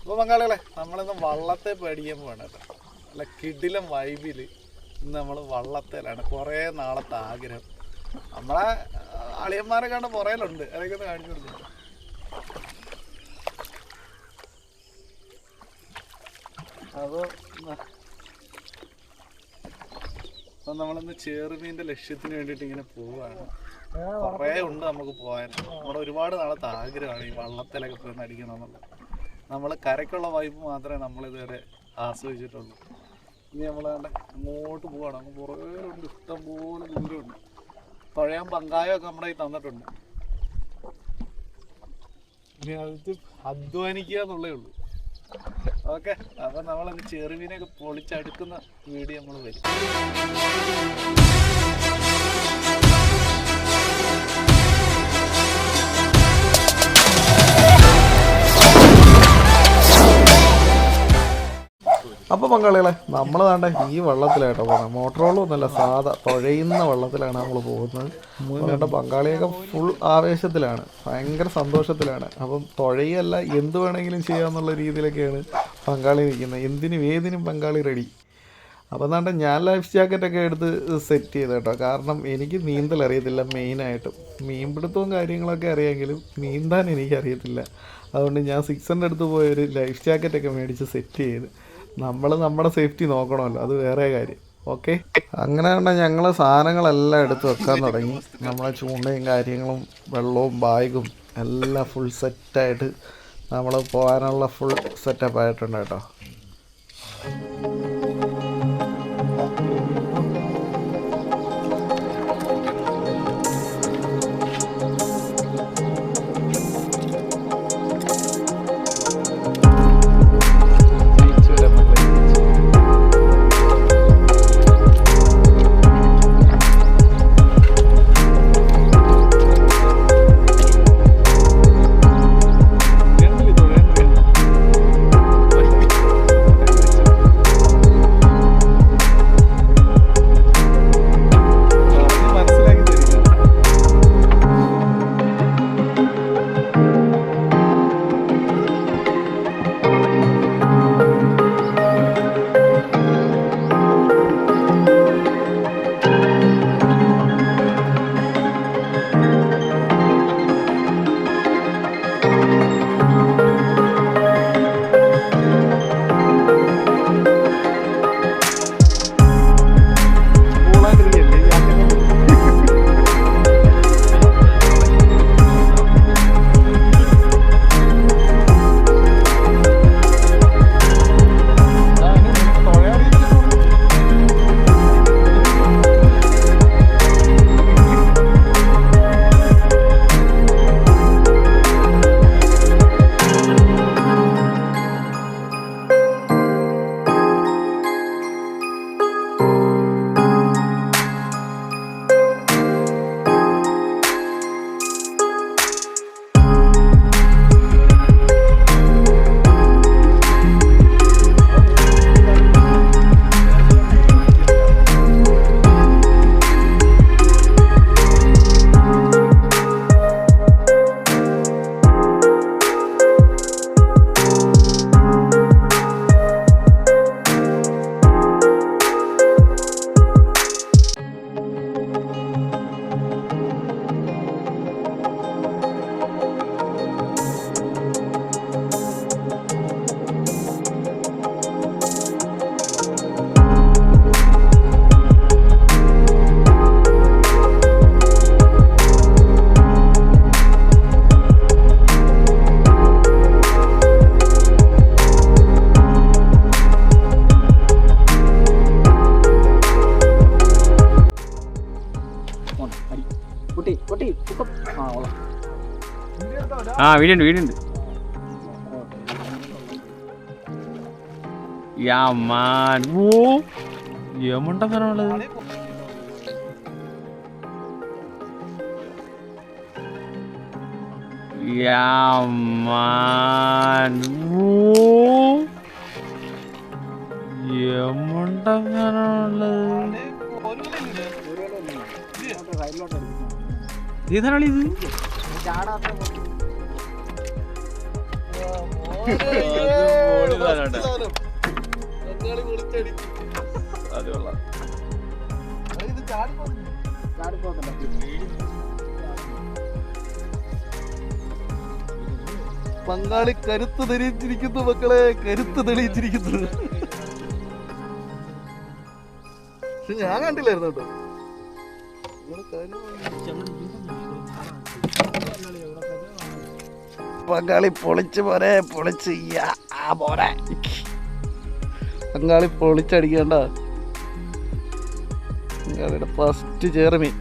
അപ്പോൾ പങ്കാളികളെ, നമ്മളിന്ന് വള്ളത്തെ പേടിക്കാൻ പോകണം കേട്ടോ. അല്ല കിടിലം വൈബിൽ ഇന്ന് നമ്മൾ വള്ളത്തേലാണ്. കുറേ നാളത്തെ ആഗ്രഹം. നമ്മളെ അളിയന്മാരെ കണ്ട പുറയിലുണ്ട്, അതൊക്കെ ഒന്ന് കാണിച്ചു കൊടുക്കും. അപ്പോൾ നമ്മളിന്ന് ചേറുമീൻ്റെ ലക്ഷ്യത്തിന് വേണ്ടിയിട്ട് ഇങ്ങനെ പോവുകയാണ്. കുറേ ഉണ്ട് നമുക്ക് പോകാൻ. നമ്മുടെ ഒരുപാട് നാളത്തെ ആഗ്രഹമാണ് ഈ വള്ളത്തിലൊക്കെ പോയി അടിക്കണം എന്നുള്ളത്. നമ്മൾ കരയ്ക്കുള്ള വൈബ് മാത്രമേ നമ്മളിതുവരെ ആസ്വദിച്ചിട്ടുള്ളൂ. ഇനി നമ്മളാണ്ട് അങ്ങോട്ട് പോവുകയാണ്. അങ്ങ് പുറകേലുണ്ട്, ഇഷ്ടംപോലെ ദൂരമുണ്ട്. പഴയ പങ്കായമൊക്കെ നമ്മുടെ ഈ തന്നിട്ടുണ്ട്. ഇനി അത് അധ്വാനിക്കുക എന്നുള്ളേ ഉള്ളൂ. ഓക്കെ, അപ്പം നമ്മളങ്ങ് ചെറുമീനൊക്കെ പൊളിച്ചടുക്കുന്ന വീഡിയോ നമ്മൾ വരും. അപ്പോൾ പങ്കാളികളെ, നമ്മൾ വേണ്ട ഈ വെള്ളത്തിലായിട്ടോ പോകുന്നത്. മോട്ടോർ വെള്ളമൊന്നുമല്ല, സാധാ തുഴയുന്ന വെള്ളത്തിലാണ് നമ്മൾ പോകുന്നത്. വേണ്ട പങ്കാളിയൊക്കെ ഫുൾ ആവേശത്തിലാണ്, ഭയങ്കര സന്തോഷത്തിലാണ്. അപ്പം തുഴയല്ല, എന്ത് വേണമെങ്കിലും ചെയ്യാമെന്നുള്ള രീതിയിലൊക്കെയാണ് പങ്കാളി നിൽക്കുന്നത്. എന്തിനും ഏതിനും പങ്കാളി റെഡി. അപ്പം എന്താണ്ട് ഞാൻ ലൈഫ് ജാക്കറ്റൊക്കെ എടുത്ത് സെറ്റ് ചെയ്ത് കേട്ടോ. കാരണം എനിക്ക് നീന്തൽ അറിയത്തില്ല. മെയിനായിട്ടും മീൻപിടുത്തവും കാര്യങ്ങളൊക്കെ അറിയാമെങ്കിലും നീന്താൻ എനിക്കറിയത്തില്ല. അതുകൊണ്ട് ഞാൻ 600 അടുത്ത് പോയൊരു ലൈഫ് ജാക്കറ്റൊക്കെ മേടിച്ച് സെറ്റ് ചെയ്ത് നമ്മൾ നമ്മുടെ സേഫ്റ്റി നോക്കണമല്ലോ, അത് വേറെ കാര്യം. ഓക്കെ, അങ്ങനെ തന്നെ ഞങ്ങൾ സാധനങ്ങളെല്ലാം എടുത്ത് വെക്കാൻ തുടങ്ങി. നമ്മളെ ചൂണ്ടയും കാര്യങ്ങളും വെള്ളവും ബാഗും എല്ലാം ഫുൾ സെറ്റായിട്ട് നമ്മൾ പോകാനുള്ള ഫുൾ സെറ്റപ്പ് ആയിട്ടുണ്ട് കേട്ടോ. വീടുണ്ട് വീടുണ്ട്. യമുണ്ടോ ഏതാണത്? ഇത് ബംഗാളി പൊളിച്ചടി. അത് കൊള്ളാം. ഇത് ബംഗാളി കരുത്ത് തെളിയിച്ചിരിക്കുന്നു മക്കളെ, കരുത്ത് തെളിയിച്ചിരിക്കുന്നു. ഞാൻ കണ്ടില്ലായിരുന്നു കേട്ടോ. ബംഗാളി പൊളിച്ച് പോരെ, പൊളിച്ച് പോരെ. ബംഗാളി പൊളിച്ചടിക്കണ്ട. ബംഗാളിയുടെ ഫസ്റ്റ് ചെറുമീൻ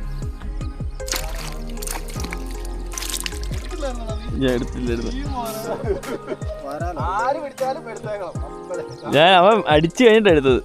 ഞാൻ എടുത്തില്ലായിരുന്നു. ഞാൻ അവൻ അടിച്ചു കഴിഞ്ഞിട്ട് എടുത്തത്.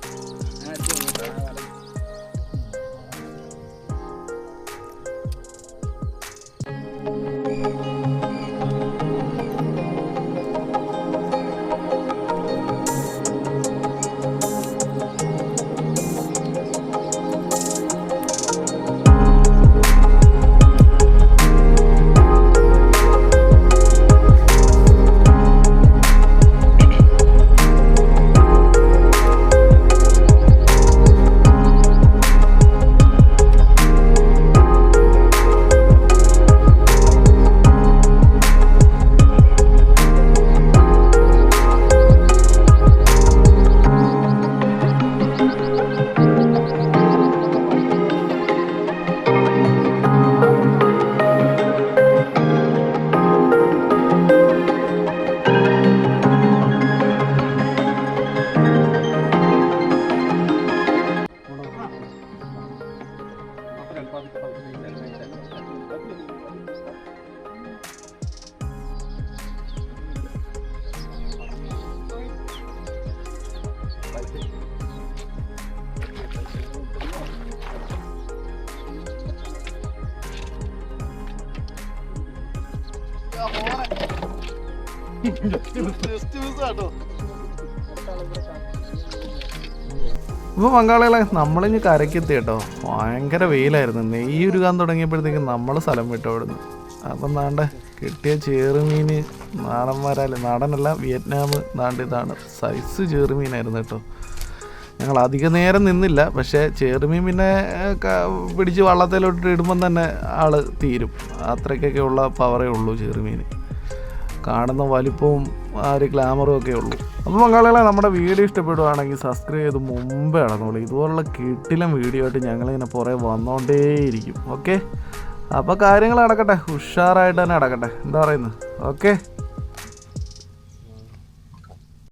ഇപ്പോൾ പങ്കാളികളെ നമ്മളിഞ്ഞ് കരക്കെത്തി കേട്ടോ. ഭയങ്കര വെയിലായിരുന്നു. നെയ്യുരുകാൻ തുടങ്ങിയപ്പോഴത്തേക്കും നമ്മൾ സ്ഥലം വിട്ടു ഓടുന്നു. അപ്പം നാണ്ട കിട്ടിയ ചെറുമീൻ നാടന്മാരല്ല, നാടനല്ല വിയറ്റ്നാം, നാണ്ട് ഇതാണ് സൈസ് ചെറുമീനായിരുന്നു കേട്ടോ. ഞങ്ങൾ അധിക നേരം നിന്നില്ല, പക്ഷേ ചെറുമീൻ പിന്നെ പിടിച്ച് വള്ളത്തിലോട്ട് ഇടുമ്പം തന്നെ ആൾ തീരും. അത്രയ്ക്കൊക്കെ ഉള്ള പവറേ ഉള്ളൂ ചെറുമീൻ. കാണുന്ന വലിപ്പവും ആ ഒരു ഗ്ലാമറും ഒക്കെ ഉള്ളൂ. അപ്പോൾ പങ്കാളികളെ നമ്മുടെ വീഡിയോ ഇഷ്ടപ്പെടുകയാണെങ്കിൽ സബ്സ്ക്രൈബ് ചെയ്ത് മുമ്പേ നടന്നോളൂ. ഇതുപോലുള്ള കിടിലം വീഡിയോ ആയിട്ട് ഞങ്ങളിങ്ങനെ പുറകെ വന്നുകൊണ്ടേയിരിക്കും. ഓക്കെ, അപ്പോൾ കാര്യങ്ങൾ നടക്കട്ടെ, ഉഷാറായിട്ട് തന്നെ നടക്കട്ടെ. എന്താ പറയുന്നത്? ഓക്കെ.